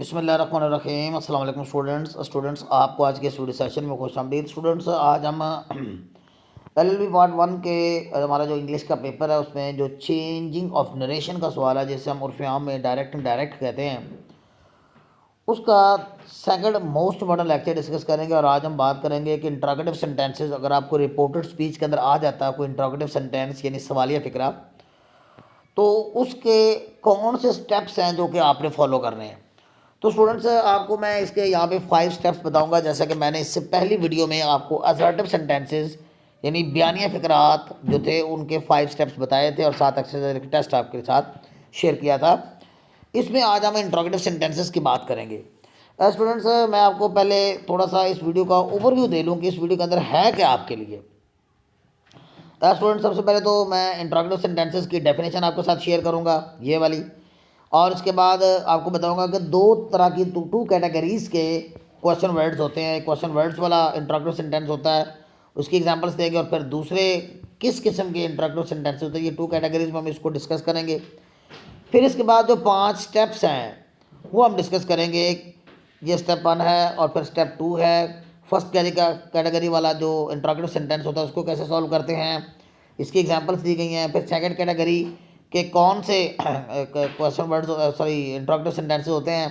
बिस्मिल्लाहिर्रहमानिर्रहीम अस्सलाम वालेकुम स्टूडेंट्स आपको आज के स्टडी सेशन में खुशामदीद। स्टूडेंट्स आज हम एलएलबी पार्ट 1 के हमारा जो इंग्लिश का पेपर है उसमें जो चेंजिंग ऑफ नरेशन का सवाल है, जिसे हम उर्फ़ आम में डायरेक्ट इनडायरेक्ट कहते हैं, उसका second most important lecture discuss करेंगे। और आज हम बात करेंगे कि इंट्रोगेटिव सेंटेंसेस, अगर आपको रिपोर्टेड स्पीच के अंदर आ जाता है कोई इंट्रोगेटिव सेंटेंस यानी सवालिया फिक्रा, तो उसके कौन से स्टेप्स हैं जो कि आपने फॉलो करने हैं। तो स्टूडेंट्स आपको मैं इसके यहाँ पे 5 स्टेप्स बताऊंगा, जैसा कि मैंने इससे पहली वीडियो में आपको असर्टिव सेंटेंसेस यानी बयानिया फिक्रात जो थे उनके 5 स्टेप्स बताए थे और 7 एक्सरसाइज टेस्ट आपके साथ शेयर किया था। इसमें आज हम इंट्रोगेटिव सेंटेंसेस की बात करेंगे। स्टूडेंट्स मैं आपको पहले थोड़ा सा इस वीडियो का ओवरव्यू दे लूँ कि इस वीडियो के अंदर है क्या आपके लिए। स्टूडेंट सबसे पहले तो मैं इंट्रोगेटिव सेंटेंसेस की डेफिनेशन आपके साथ शेयर करूँगा, ये वाली, और इसके बाद आपको बताऊंगा कि दो तरह की टू कैटेगरीज के क्वेश्चन वर्ड्स होते हैं। क्वेश्चन वर्ड्स वाला इंट्रोगेटिव सेंटेंस होता है, उसकी एग्जांपल्स देंगे, और फिर दूसरे किस किस्म के इंट्रोगेटिव सेंटेंस होते हैं, ये 2 कैटेगरीज में हम इसको डिस्कस करेंगे। फिर इसके बाद जो 5 स्टेप्स हैं वो हम डिस्कस करेंगे। ये स्टेप 1 है और फिर स्टेप 2 है। फर्स्ट कैटेगरी वाला जो इंट्रोगेटिव सेंटेंस होता है उसको कैसे सॉल्व करते हैं, इसकी एग्जांपल्स दी गई हैं। फिर सेकंड कैटेगरी के कौन से क्वेश्चन वर्ड्स इंट्रोगेटिव सेंटेंसेस होते हैं,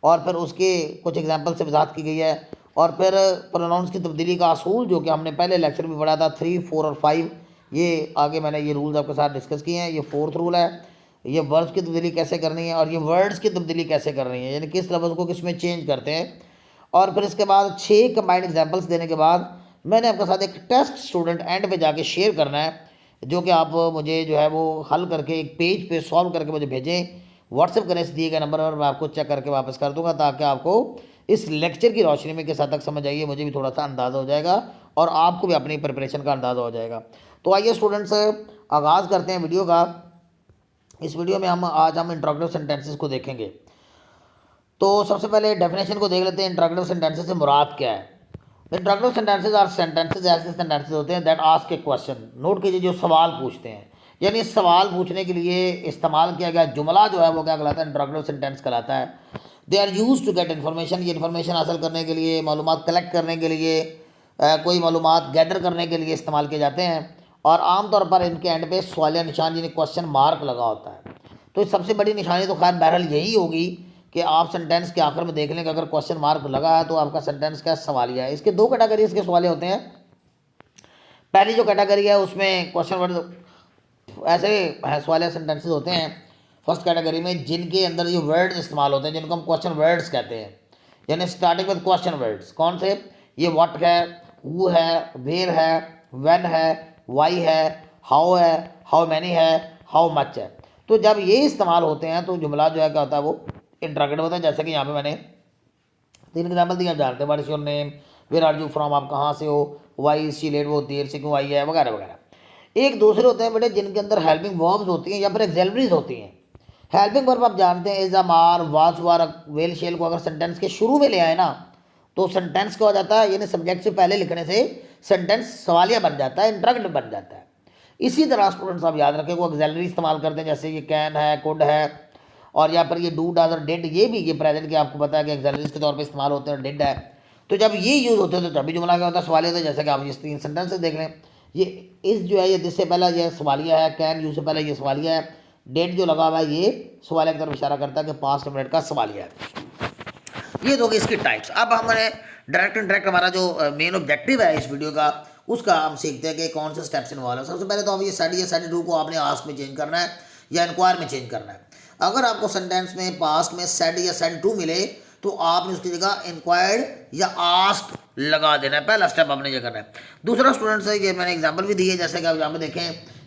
और फिर उसके कुछ एग्जांपल से वजाहत की गई है। और फिर प्रोनाउंस की तब्दीली का असूल जो कि हमने पहले लेक्चर में पढ़ा था 3, 4 और 5, ये आगे मैंने ये रूल्स आपके साथ डिस्कस किए हैं। ये 4th रूल है, ये वर्ड्स की तब्दीली कैसे करनी है और ये वर्ड्स की तब्दीली कैसे करनी है, यानी किस लफ्ज़ को किस में चेंज करते हैं। और फिर इसके बाद 6 कंबाइंड एग्जांपल्स देने के बाद मैंने आपके साथ एक टेस्ट स्टूडेंट एंड पे जाके शेयर करना है, जो कि आप मुझे जो है वो हल करके एक पेज पे सॉल्व करके मुझे भेजें, व्हाट्सएप करें इस दिए गए नंबर पर, मैं आपको चेक करके वापस कर दूंगा, ताकि आपको इस लेक्चर की रोशनी में किस हद तक समझ आइए, मुझे भी थोड़ा सा अंदाज़ा हो जाएगा और आपको भी अपनी प्रिपरेशन का अंदाज़ा हो जाएगा। तो आइए स्टूडेंट्स आगाज़ करते हैं वीडियो का। इस वीडियो में आज हम इंट्रोगेटिव सेंटेंसेस को देखेंगे। तो सबसे पहले डेफिनेशन को देख लेते हैं, इंट्रोगेटिव सेंटेंसेस से मुराद क्या है। इंट्रोगेटिव सेंटेंसेस आर सेंटेंसेस ऐसे सेंटेंसेस होते हैं that ask A question. Note कीजिए, जो सवाल पूछते हैं, यानी सवाल पूछने के लिए इस्तेमाल किया गया जुमला जो है वो क्या कहलाता है, इंट्रोगेटिव सेंटेंस कहलाता है। They are use to get information, ये इन्फॉर्मेशन हासिल करने के लिए, मालूमात कलेक्ट करने के लिए, कोई मालूमात गैदर करने के लिए इस्तेमाल किए जाते हैं। और आमतौर पर इनके एंड पे सवालिया निशान यानी क्वेश्चन मार्क लगा होता है। तो सबसे बड़ी निशानी तो खैर बहरहाल यही होगी कि आप सेंटेंस के आखिर में देख लें कि अगर क्वेश्चन मार्क लगा है तो आपका सेंटेंस क्या सवालिया है। इसके 2 कैटेगरी इसके सवालिया होते हैं। पहली जो कैटेगरी है उसमें क्वेश्चन वर्ड ऐसे सवालिया सेंटेंसेस होते हैं फर्स्ट कैटेगरी में, जिनके अंदर ये वर्ड्स इस्तेमाल होते हैं जिनको हम क्वेश्चन वर्ड्स कहते हैं, यानी स्टार्टिंग विद क्वेश्चन वर्ड्स। कौन से? ये व्हाट है, हु है, वेयर है, व्हेन है, वाई है, हाउ है, हाउ मैनी है, हाउ मच है। तो जब ये इस्तेमाल होते हैं तो जुमला जो है क्या होता है वो इंट्रोगेटिव होता है। जैसे कि यहाँ पे मैंने 3 एग्जाम्पल दिए, आप जानते हैं, what is your name, where are you from, आप कहाँ से हो, वाई इज शी लेट, वो देर से क्यों आई है, वगैरह वगैरह। एक दूसरे होते हैं बेटे जिनके अंदर हेल्पिंग वर्ब्स होती हैं या फिर एक्सेलरीज होती हैं। हेल्पिंग वर्ब आप जानते हैं, is, are, was, were, will, shall को अगर सेंटेंस के शुरू में ले आए ना तो सेंटेंस क्या हो जाता है, यानी सब्जेक्ट से पहले लिखने से सेंटेंस सवालिया बन जाता है, इंट्रोगेटिव बन जाता है। इसी तरह स्टूडेंट्स आप याद रखें वो एक्सेलरी इस्तेमाल करते हैं, जैसे ये कैन है, कुड है, और यहाँ पर ये डू, डज और डिड, ये भी ये प्रेजेंट के आपको पता है कि एक्सेलरीज के तौर पे इस्तेमाल होते हैं, डिड है। तो जब ये यूज़ होते हैं तो तभी जुमला क्या होता है, सवालिया होता है। जैसे कि आप ये 3 सेंटेंस से देख लें, ये इस जो है ये दिस से पहला ये सवालिया है, कैन यू से पहले ये सवालिया है, डेट जो लगा हुआ है ये सवालिया की तरफ इशारा करता है कि पास्ट मिनट का सवालिया है। ये तो इसकी टाइप्स। अब हमारे डायरेक्ट इंटरेक्ट हमारा जो मेन ऑब्जेक्टिव है इस वीडियो का, उसका हम सीखते हैं कि कौन से स्टेप्स इन्वॉल्व है। सबसे पहले तो हम ये सेड या सेड डू को आपने आस्क में चेंज करना है या इंक्वायर में चेंज करना है। अगर आपको सेंटेंस में पास्ट में सेड या सेड टू मिले तो आपने उसकी जगह इंक्वायर्ड या आस्क लगा देना है, पहला स्टेप आपने ये करना है। दूसरा स्टूडेंट्स है, ये मैंने एग्जाम्पल भी दी है, जैसे कि आप यहाँ पे देखें,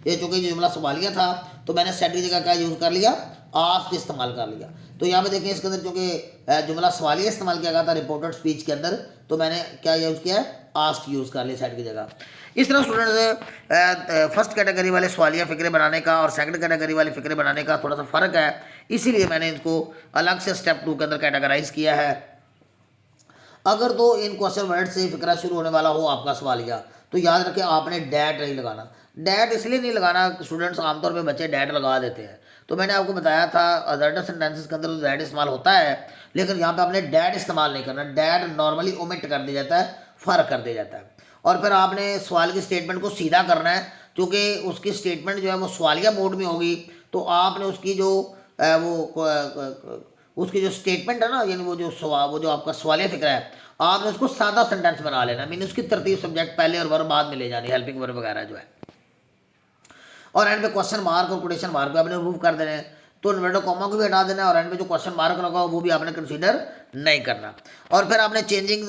ये चूंकि जो जुमला सवालिया था तो मैंने सेड की जगह क्या यूज़ कर लिया, आस्क इस्तेमाल कर लिया। तो यहाँ पे देखें इसके अंदर चूंकि जुमला सवालिया इस्तेमाल किया गया था रिपोर्टेड स्पीच के अंदर, तो मैंने क्या यूज़ किया, आस्क यूज़ कर लिया सेड की जगह। इस तरह स्टूडेंट्स फर्स्ट कैटेगरी वाले सवालिया फिक्रे बनाने का और सेकंड कैटेगरी वाले फिक्रे बनाने का थोड़ा सा फ़र्क है, इसीलिए मैंने इनको अलग से स्टेप 2 के अंदर कैटेगराइज किया है। अगर तो इन क्वेश्चन वर्ड से फिक्रा शुरू होने वाला हो आपका सवालिया तो याद रखें आपने डैट नहीं लगाना। डैट इसलिए नहीं लगाना, स्टूडेंट्स आमतौर पे बच्चे डैट लगा देते हैं, तो मैंने आपको बताया था अदर सेंटेंसेस के अंदर तो दैट इस्तेमाल होता है, लेकिन यहाँ पे आपने डैड इस्तेमाल नहीं करना। डैड नॉर्मली ओमिट कर दिया जाता है, फ़र्क कर दिया जाता है। और फिर आपने सवाल की स्टेटमेंट को सीधा करना है, क्योंकि उसकी स्टेटमेंट जो है वो सवालिया मोड में होगी। तो आपने उसकी जो उसकी जो स्टेटमेंट है ना, यानी वो जो आपका सवालिया फिक्र है, आपने उसको सादा सेंटेंस बना लेना। मीन उसकी तरतीब सब्जेक्ट पहले और वर्ब बाद में ले जानी, हेल्पिंग वर्ब वगैरह जो है। और एंड पे क्वेश्चन मार्क और कोटेशन मार्क भी आपने रिमूव कर देना है। तो इन्वर्टेड कॉमा को भी हटा देना है, और एंड पे जो क्वेश्चन मार्क लगा वो भी आपने कंसीडर नहीं करना। और फिर आपने चेंजिंग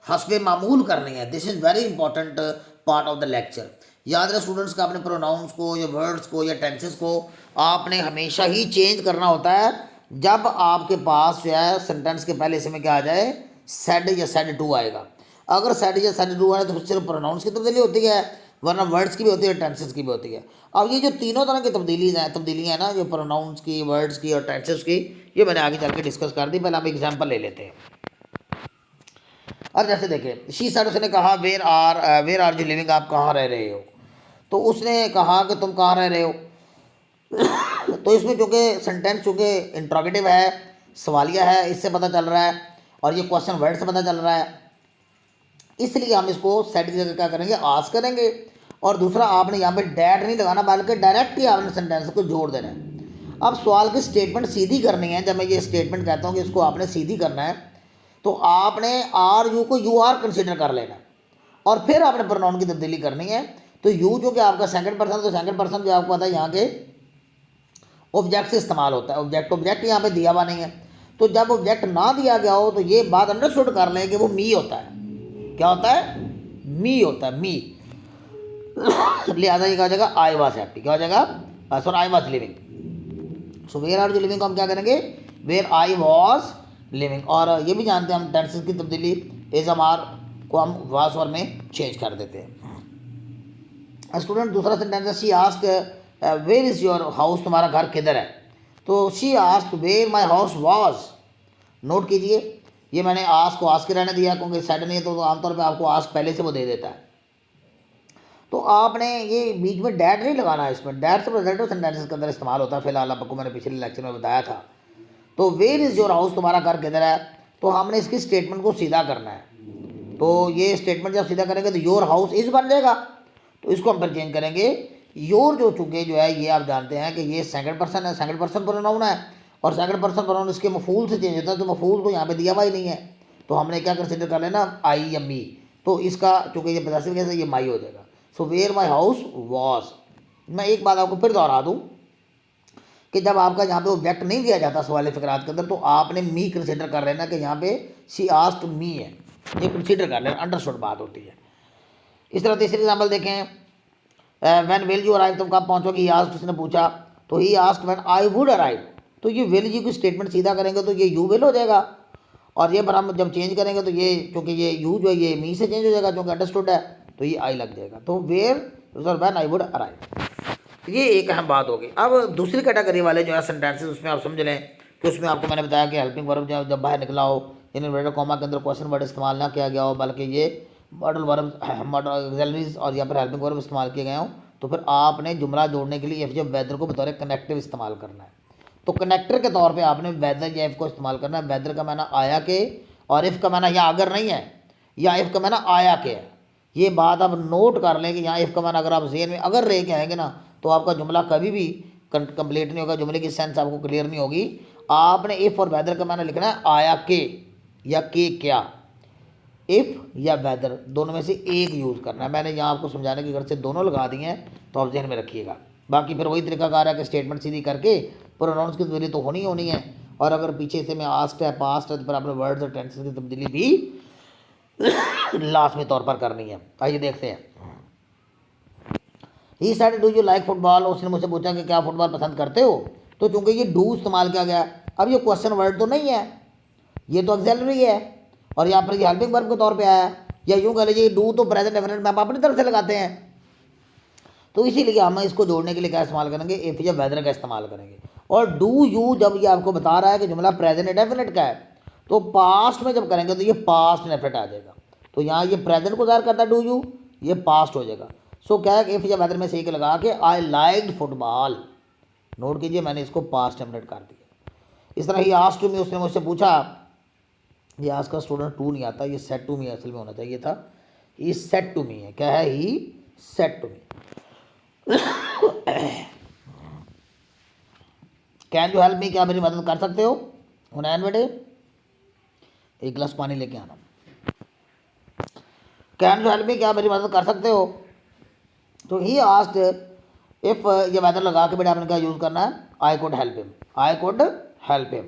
हस्बे मामूल करनी है। This is very important part of the lecture. याद रहे स्टूडेंट्स का, आपने प्रोनाउंस को या वर्ड्स को या टेंसेस को आपने हमेशा ही चेंज करना होता है जब आपके पास जो है सेंटेंस के पहले इसमें क्या आ जाए, सेड या सेड टू आएगा। अगर सेड या सेड टू आए तो सिर्फ प्रोनाउंस की तब्दीली होती है, वरना वर्ड्स की भी होती है, टेंसेस की भी होती है। अब ये जो तीनों तरह की तब्दीलियाँ हैं ना, जो प्रोनाउंस की, वर्ड्स की और टेंसेस की, ये मैंने आगे चल के डिस्कस कर दी। पहले हम एग्जांपल ले लेते हैं। अब जैसे देखें, शी सेड, उसने कहा वेयर आर यू लिविंग, आप कहाँ रह रहे हो। तो उसने कहा कि तुम कहाँ रह रहे हो। तो इसमें चूँकि सेंटेंस चूँकि इंट्रोगेटिव है, सवालिया है, इससे पता चल रहा है, और ये क्वेश्चन वर्ड से पता चल रहा है, इसलिए हम इसको सेट की जगह क्या करेंगे, आस्क करेंगे। और दूसरा, आपने यहाँ पे डैट नहीं लगाना, बल्कि डायरेक्ट ही आपने सेंटेंस को जोड़ देना है। अब सवाल की स्टेटमेंट सीधी करनी है। जब मैं ये स्टेटमेंट कहता हूँ कि इसको आपने सीधी करना है, तो आपने आर यू को यू आर कंसिडर कर लेना है, और फिर आपने प्रोनाउन की तब्दीली करनी है। तो यू जो कि आपका सेकंड पर्सन, तो सेकंड पर्सन जो आपको पता है यहाँ के ऑब्जेक्ट से इस्तेमाल होता है। ऑब्जेक्ट यहाँ पे दिया हुआ नहीं है, तो जब ऑब्जेक्ट ना दिया गया हो तो ये बात अंडरस्टूड कर लें कि वो मी होता है। क्या होता है? मी होता है, मी। लिहाजा ये क्या हो जाएगा, आई वॉज हैप्पी। क्या हो जाएगा, sorry, I was living. So where are you living को हम क्या करेंगे, वेयर आई वॉज लिविंग। और ये भी जानते हैं हम टेंसेस की तब्दीली, इज एम आर को हम वाज और में चेंज कर देते हैं। स्टूडेंट, दूसरा सेंटेंस है, she ask where is your house, तुम्हारा घर किधर है। तो she ask where my house was. Note कीजिए, ये मैंने आस्क को आस्क के रहने दिया, क्योंकि सेट नहीं है तो आमतौर पे आपको आस्क पहले से वो दे देता है। तो आपने ये बीच में डैट नहीं लगाना है। इसमें डैट से रिजल्ट सेंटेंसेस के अंदर इस्तेमाल होता है, फिलहाल आपको मैंने पिछले लेक्चर में बताया था। तो वेयर इज़ योर हाउस, तुम्हारा घर किधर है, तो हमने इसकी स्टेटमेंट को सीधा करना है। तो ये स्टेटमेंट जब सीधा करेंगे तो योर हाउस इज़ बन जाएगा। तो इसको हम फिर चेंज करेंगे, योर जो चूँकि जो है, ये आप जानते हैं कि ये सेकंड पर्सन है, सेकंड पर्सन प्रोनाउन है, और सेकंड पर्सन प्रोनाउन इसके मफूल से चेंज होता है। तो मफूल तो यहाँ पे दिया हुआ ही नहीं है, तो हमने क्या कंसिडर कर लेना, आई या मी। तो इसका चूँकि ये पचासी कैसे, ये माई हो जाएगा। So where my house was. मैं एक बात आपको फिर दोहरा दूँ कि जब आपका यहाँ पे ऑब्जेक्ट नहीं दिया जाता सवाल फ़िक्रात के अंदर, तो आपने मी कंसिडर कर लेना कि यहाँ पे शी आस्क्ड मी है, ये कंसिडर कर लेना, अंडरस्टूड बात होती है। इस तरह तीसरी एग्जाम्पल देखें, व्हेन विल यू अराइव, तुम कब पहुँचोगे। ही आस्क्ड, उसने पूछा, तो he asked when I would arrive. तो ये विल यू की स्टेटमेंट सीधा करेंगे तो ये यू विल हो जाएगा, और ये पर हम जब चेंज करेंगे तो ये क्योंकि ये यू जो है ये मी से चेंज हो जाएगा, क्योंकि अंडरस्टूड है, तो ये आई लग जाएगा। तो where when I would arrive, ये एक अहम बात होगी। अब दूसरी कैटेगरी वाले जो है सेंटेंसेस, उसमें आप समझ लें कि उसमें आपको मैंने बताया कि हेल्पिंग वर्ब जब बाहर निकला हो, इन इन्वर्टेड कॉमा के अंदर क्वेश्चन वर्ड इस्तेमाल ना किया गया हो, बल्कि ये मॉडल वर्ब, मॉडल ऑक्सिलरीज और या फिर हेल्पिंग वर्ब इस्तेमाल किए गए हों, तो फिर आपने जुमला जोड़ने के लिए एफ जब वेदर को बतौर कनेक्टिव इस्तेमाल करना है। तो कनेक्टर के तौर पर आपने वेदर या एफ को इस्तेमाल करना है। वेदर का माना आया के, और इफ़ का माना यहाँ अगर नहीं है, या इफ़ का माना आया के है। ये बात आप नोट कर लें कि यहाँ इफ़ का माना अगर आप ज़हन में अगर रह के आएंगे ना, तो आपका जुमला कभी भी कंप्लीट नहीं होगा, जुमले की सेंस आपको क्लियर नहीं होगी। आपने इफ़ और वेदर का माना लिखना है आया के या के क्या। इफ़ या वेदर दोनों में से एक यूज़ करना है। मैंने यहाँ आपको समझाने की घर से दोनों लगा दिए हैं, तो आप जहन में रखिएगा। बाकी फिर वही तरीकाकार है कि स्टेटमेंट सीधी करके प्रोनाउंस की तब्दीली तो होनी है, और अगर पीछे से में आस्ट है, पास्ट है, तो फिर आपने वर्ड्स और टेंसेस की तब्दीली भी लाजमी तौर पर करनी है। आइए देखते हैं। He said do you like football, उसने मुझसे पूछा कि क्या फुटबॉल पसंद करते हो। तो चूंकि ये डू इस्तेमाल किया गया, अब ये क्वेश्चन वर्ड तो नहीं है, ये तो ऑक्सिलरी है, और यहाँ पर ये हेल्पिंग वर्ब के तौर पे आया, या यूँ कह लीजिए डू तो प्रेजेंट डेफिनेट में आप अपनी तरफ से लगाते हैं। तो इसीलिए हम इसको जोड़ने के लिए क्या इस्तेमाल करेंगे, इफ या वेदर का इस्तेमाल करेंगे। और डू यू जब ये आपको बता रहा है कि जुमला प्रेजेंट डेफिनेट का है, तो पास्ट में जब करेंगे तो ये पास्ट डेफिनेट आ जाएगा। तो यहाँ ये प्रेजेंट को ज़ाहिर करता है डू यू, ये पास्ट हो जाएगा। सो क्या है कि इफ या वेदर में से एक लगा के आई लाइक्ड फुटबॉल, नोट कीजिए, मैंने इसको पास्ट टेम्पलेट कर दिया। इस तरह ही आस्क्ड मी, उसने मुझसे पूछा, ये आज का स्टूडेंट टू नहीं आता, ये सेड टू मी असल में होना चाहिए था, ही सेड टू मी है, क्या है, he said to me. Can you help me, क्या मेरी मदद कर सकते हो। हुनैन बेटे एक गिलास पानी लेके आना। कैन यू हेल्प मी, क्या मेरी मदद कर सकते हो। तो ही आस्क्ड इफ, ये वेदर लगा के बेटा आपने क्या यूज़ करना है, I could help him, I could help him.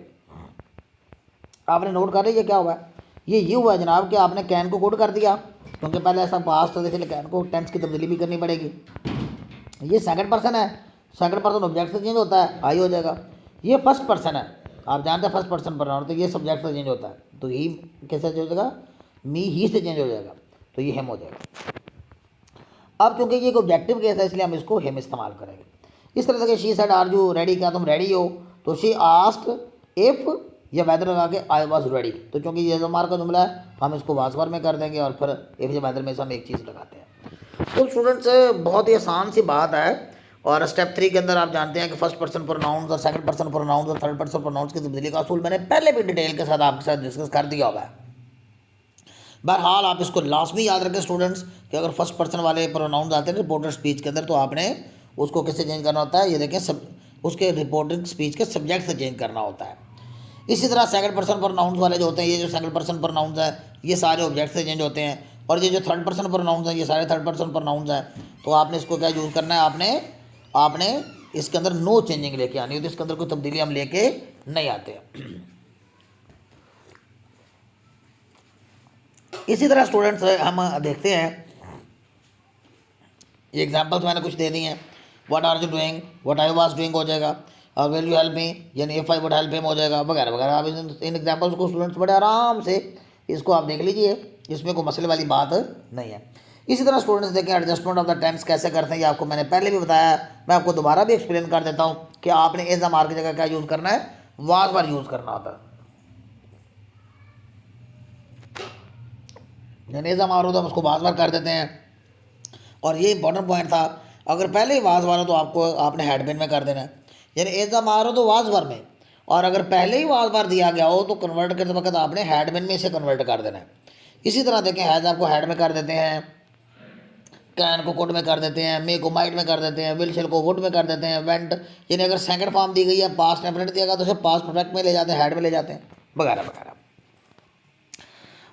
आपने नोट कर रही है क्या हुआ है, ये हुआ है जनाब कि आपने कैन को कोड कर दिया, क्योंकि पहले ऐसा पास्ट था, इसलिए कैन को टेंस की तब्दीली भी करनी पड़ेगी। ये सेकंड पर्सन है, सेकंड पर्सन ऑब्जेक्ट से चेंज होता है, आई हो जाएगा। ये फर्स्ट पर्सन है, आप जानते हैं फर्स्ट पर्सन प्रोनाउन, तो ये सब्जेक्ट से चेंज होता है, तो ही कैसे चेंज हो जाएगा, मी ही से चेंज हो जाएगा, तो ये हिम हो जाएगा। अब चूंकि ये एक ऑब्जेक्टिव केस है, इसलिए हम इसको हिम इस्तेमाल करेंगे। इस तरह से she said are you ready, क्या तुम रेडी हो, तो शी आस्क्ड इफ, ये वेदर लगा के आई वॉज रेडी, तो चूंकि ये ज़मार का जुमला है हम इसको वाज वर में कर देंगे, और फिर इफ ये वेदर में से हम एक चीज़ लगाते हैं। तो स्टूडेंट्स बहुत ही आसान सी बात है, और स्टेप 3 के अंदर आप जानते हैं कि फर्स्ट पर्सन प्रोनाउंस और सेकंड पर्सन प्रोनाउंस और थर्ड पर्सन प्रोनाउंस की तब्दीली का असूल मैंने पहले भी डिटेल के साथ आपके साथ डिस्कस कर दिया हुआ है। बहरहाल आप इसको लाजमी याद रखें स्टूडेंट्स कि अगर फर्स्ट पर्सन वाले प्रोनाउंस आते हैं रिपोर्टेड स्पीच के अंदर, तो आपने उसको किससे चेंज करना होता है, ये देखें सब उसके रिपोर्टेड स्पीच के सब्जेक्ट से चेंज करना होता है। इसी तरह सेकंड पर्सन प्रोनाउंस वाले जो होते हैं, ये जो सेकंड पर्सन प्रोनाउंस है ये सारे ऑब्जेक्ट से चेंज होते हैं, और ये जो थर्ड पर्सन प्रोनाउंस है ये सारे थर्ड पर्सन प्रोनाउंस हैं। तो आपने इसको क्या यूज़ करना है, आपने इसके अंदर नो चेंजिंग लेके आनी है, तो इसके अंदर कोई तब्दीली हम लेके नहीं आते। इसी तरह स्टूडेंट्स हम देखते हैं, ये एग्जांपल्स मैंने कुछ दे दी हैं। What are you doing, what I was doing हो जाएगा, और विल यू हेल्प मी, यानी if I would help him हो जाएगा, वगैरह वगैरह। आप इन एग्जांपल्स को स्टूडेंट्स बड़े आराम से इसको आप देख लीजिए, इसमें कोई मसले वाली बात नहीं है। इसी तरह स्टूडेंट्स देखें एडजस्टमेंट ऑफ द टेंस कैसे करते हैं, ये आपको मैंने पहले भी बताया, मैं आपको दोबारा भी एक्सप्लेन कर देता हूँ कि आपने एज अमार की जगह क्या यूज़ करना है, वाज वर यूज़ करना होता है। यानी एज अमार हो तो हम उसको वाज वर कर देते हैं, और ये इंपॉर्टेंट पॉइंट था, अगर पहले ही वाज वर हो तो आपने हैड बीन में कर देना है, यानी एज अमार हो तो वाज वर में, और अगर पहले ही वाज वर दिया गया हो तो कन्वर्ट करते वक्त आपने हैड बीन में इसे कन्वर्ट कर देना है। इसी तरह देखें हैज़ आपको हैड में कर देते हैं, कैन को कुड में कर देते हैं, मे को माइट में कर देते हैं, विल शेल को वुड में कर देते हैं, वेंट यानी अगर सेकंड फॉर्म दी गई है पास्ट डेफिनेट दिया गया तो उसे पास्ट परफेक्ट में ले जाते हैं, हैड में ले जाते हैं, वगैरह वगैरह।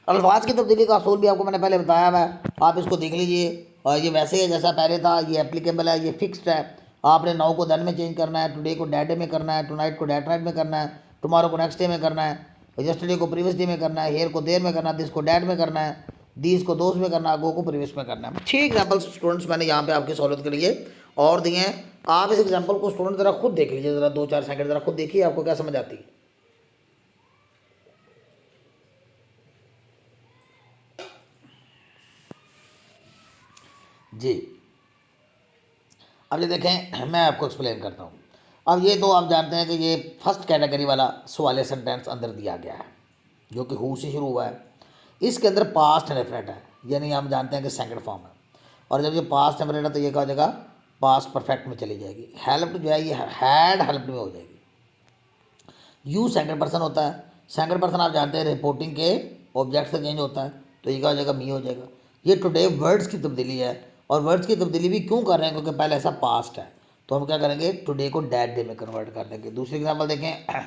अल्फाज की तब्दीली का असूल भी आपको मैंने पहले बताया हुआ है, आप इसको देख लीजिए, और ये वैसे ही जैसा पहले था, ये एप्लीकेबल है, ये फिक्स्ड है। आपने नाउ को देन में चेंज करना है, टुडे को डैट डे में करना है, टुनाइट को डैट नाइट में करना है, टुमारो को नेक्स्ट डे में करना है, यस्टरडे को प्रीवियस डे में करना है, हेयर को देर में करना है, दिस को डैट में करना है, दीज को दोस्त में करना है, गो को प्रीवियस में करना है। 6 एग्जाम्पल्स स्टूडेंट्स मैंने यहाँ पे आपकी सहूलत के लिए और दिए हैं। आप इस एग्जाम्पल को स्टूडेंट ज़रा खुद देख लीजिए, ज़रा 2-4 सेकंड ज़रा खुद देखिए, आपको क्या समझ आती है। जी अब ये देखें, मैं आपको एक्सप्लेन करता हूँ। अब ये तो आप जानते हैं कि ये फर्स्ट कैटेगरी वाला सवाल सेंटेंस अंदर दिया गया है, जो कि हु से शुरू हुआ है। इसके अंदर पास्ट डेफिनेट है, यानी हम जानते हैं कि सेकंड फॉर्म है, और जब ये पास्ट डेफिनेट है तो ये क्या हो जाएगा, पास्ट परफेक्ट में चली जाएगी। हेल्प्ड जो है ये हैड हेल्प्ड में हो जाएगी। यू सेकंड पर्सन होता है, सेकंड पर्सन आप जानते हैं रिपोर्टिंग के ऑब्जेक्ट से चेंज होता है, तो ये क्या हो जाएगा, मी हो जाएगा। ये टुडे वर्ड्स की तब्दीली है, और वर्ड्स की तब्दीली भी क्यों कर रहे हैं, क्योंकि पहले ऐसा पास्ट है, तो हम क्या करेंगे, टुडे को डैट डे में कन्वर्ट कर देंगे। दूसरी एग्जांपल देखें,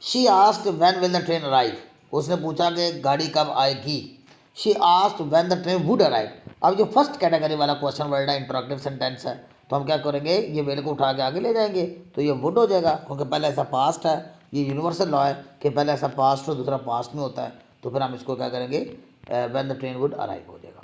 she asked when will the train arrive, उसने पूछा कि गाड़ी कब आएगी। She asked when the train would arrive. अब जो फर्स्ट कैटेगरी वाला क्वेश्चन वर्ड है, इंटरोगेटिव सेंटेंस है, तो हम क्या करेंगे, ये विल को उठा के आगे ले जाएंगे, तो ये वुड हो जाएगा, क्योंकि पहले ऐसा पास्ट है। ये यूनिवर्सल लॉ है कि पहले ऐसा पास्ट हो दूसरा पास्ट में होता है, तो फिर हम इसको क्या करेंगे, when the train would arrive हो जाएगा।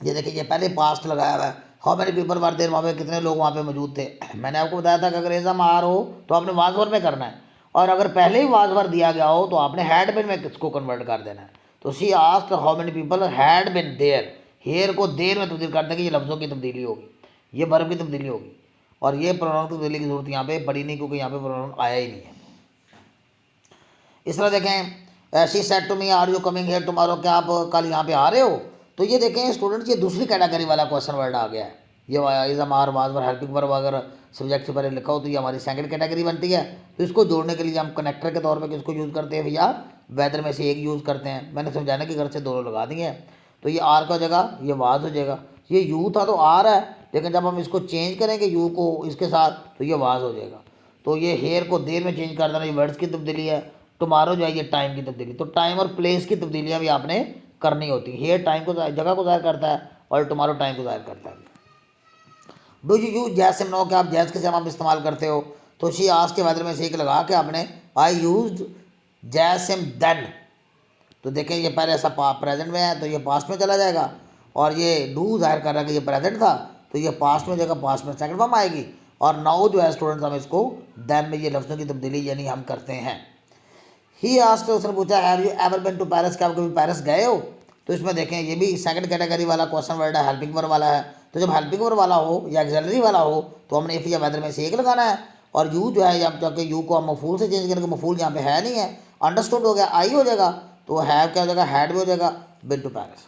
ये देखिए, ये पहले पास्ट लगाया हुआ है, how many people were there, वहाँ पे कितने लोग वहाँ पे मौजूद थे। मैंने आपको बताया था कि अगर एज़म आर हो तो आपने वाज वर में करना है, और अगर पहले ही वाज वर दिया गया हो तो आपने हैड बिन में किसको कन्वर्ट कर देना है। तो she asked how many people had been there, here को देर में तब्दील कर देंगे, ये लफ्ज़ों की तब्दीली होगी, ये वर्ब की तब्दीली होगी, और ये प्रोनाउन की तब्दीली की जरूरत यहाँ पे पड़ी नहीं, क्योंकि यहाँ पे प्रोनाउन आया ही नहीं है। इस तरह देखें, she said to me are you coming here tomorrow, क्या आप कल यहाँ पे आ रहे हो। तो ये देखें स्टूडेंट्स, ये दूसरी कैटेगरी वाला क्वेश्चन वर्ड आ गया है, ये is am are was were helping verb अगर सब्जेक्ट से पहले लिखा हो तो ये हमारी सेकंड कैटेगरी बनती है। तो इसको जोड़ने के लिए हम कनेक्टर के तौर पे किसको यूज़ करते हैं भैया, वेदर में से एक यूज़ करते हैं। मैंने समझाने की घर से दोनों लगा दिए हैं। तो ये आर का जगह ये वाज हो जाएगा, ये यू था तो आर है, लेकिन जब हम इसको चेंज करेंगे यू को इसके साथ तो ये वाज हो जाएगा। तो ये हेयर को देर में चेंज कर देना, ये वर्ड्स की तब्दीली है। टुमारो जो है ये टाइम की तब्दीली। तो टाइम और प्लेस की तब्दीलियाँ भी आपने करनी होती है। हेयर टाइम को जगह को ज़ाहिर करता है और टुमारो टाइम को ज़ाहिर करता है। डू यू यूज जैसे नो कि आप जैस के सेम आप इस्तेमाल करते हो। तो शी आज के वेदर में से एक लगा के आपने आई यूज जैसम देन। तो देखें ये पहले ऐसा प्रेजेंट में है तो ये पास्ट में चला जाएगा, और ये डू जाहिर कर रहा है कि ये प्रेजेंट था तो ये पास्ट में जाएगा, पास्ट में सेकंड फॉर्म आएगी। और नाउ जो है स्टूडेंट्स हम इसको देन में ये लफ्ज़ों की तब्दीली यानी हम करते हैं। ही आस्क्ड, उसने पूछा have you ever been to Paris, क्या आप कभी पेरिस गए हो। तो इसमें देखें ये भी सेकंड कैटेगरी वाला क्वेश्चन वर्ड है, हेल्पिंग वर्ब वाला है। तो जब हेल्पिंग वर्ब वाला हो या एक्सिलरी वाला हो तो हमने इफ या वेदर में से एक लगाना है। और यू जो है यहाँ पे यू को हम मफूल से चेंज करेंगे, मफूल यहाँ पे है नहीं है, अंडरस्टूड हो गया, आई हो जाएगा। तो हैव क्या हो जाएगा, हैड भी हो जाएगा, बिन टू पेरिस।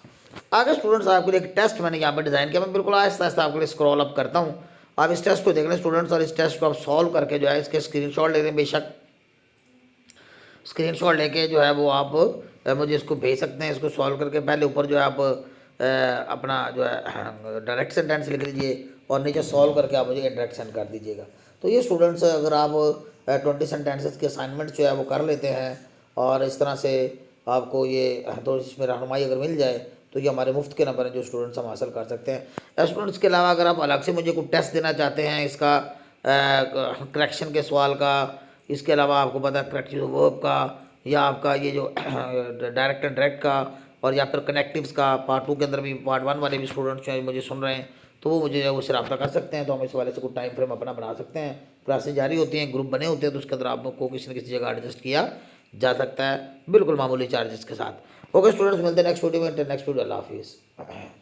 आगे स्टूडेंट्स आपके लिए एक टेस्ट मैंने यहाँ पे डिज़ाइन किया, मैं बिल्कुल आहिस्ता आहिस्ता आपके लिए स्क्रॉल अप करता हूँ। आप इस टेस्ट को देख लें स्टूडेंट्स, और इस टेस्ट को आप सॉल्व करके जो है इसके स्क्रीनशॉट ले लें। बेशक स्क्रीनशॉट लेके जो है वो आप मुझे इसको भेज सकते हैं। इसको सॉल्व करके पहले ऊपर जो है आप अपना जो है डायरेक्ट सेंटेंस लिख लीजिए और नीचे सॉल्व करके आप मुझे इंडायरेक्ट सेंड कर दीजिएगा। तो ये स्टूडेंट्स अगर आप 20 सेंटेंसेस के असाइनमेंट जो है वो कर लेते हैं और इस तरह से आपको ये तो इसमें रहनुमाई अगर मिल जाए तो ये हमारे मुफ्त के नंबर हैं जो स्टूडेंट्स हम हासिल कर सकते हैं। स्टूडेंट्स के अलावा अगर आप अलग से मुझे कोई टेस्ट देना चाहते हैं इसका करेक्शन के सवाल का, इसके अलावा आपको पता है करेक्टिव वर्ब का, या आपका ये जो डायरेक्ट एंड डायरेक्ट का, और या फिर कनेक्टिव्स का पार्ट 2 के अंदर भी पार्ट 1 वाले भी स्टूडेंट्स जो मुझे सुन रहे हैं तो वो मुझे उससे रब्ता कर सकते हैं। तो हम इस वाले से कुछ टाइम फ्रेम अपना बना सकते हैं। क्लासेस जारी होती हैं, ग्रुप बने होते हैं, तो उसके अंदर आपको किसी न किसी जगह एडजस्ट किया जा सकता है बिल्कुल मामूली चार्जेस के साथ। ओके स्टूडेंट्स, मिलते हैं नेक्स्ट वीडियो में। नेक्स्ट वीडियो, अल्लाह हाफिज़।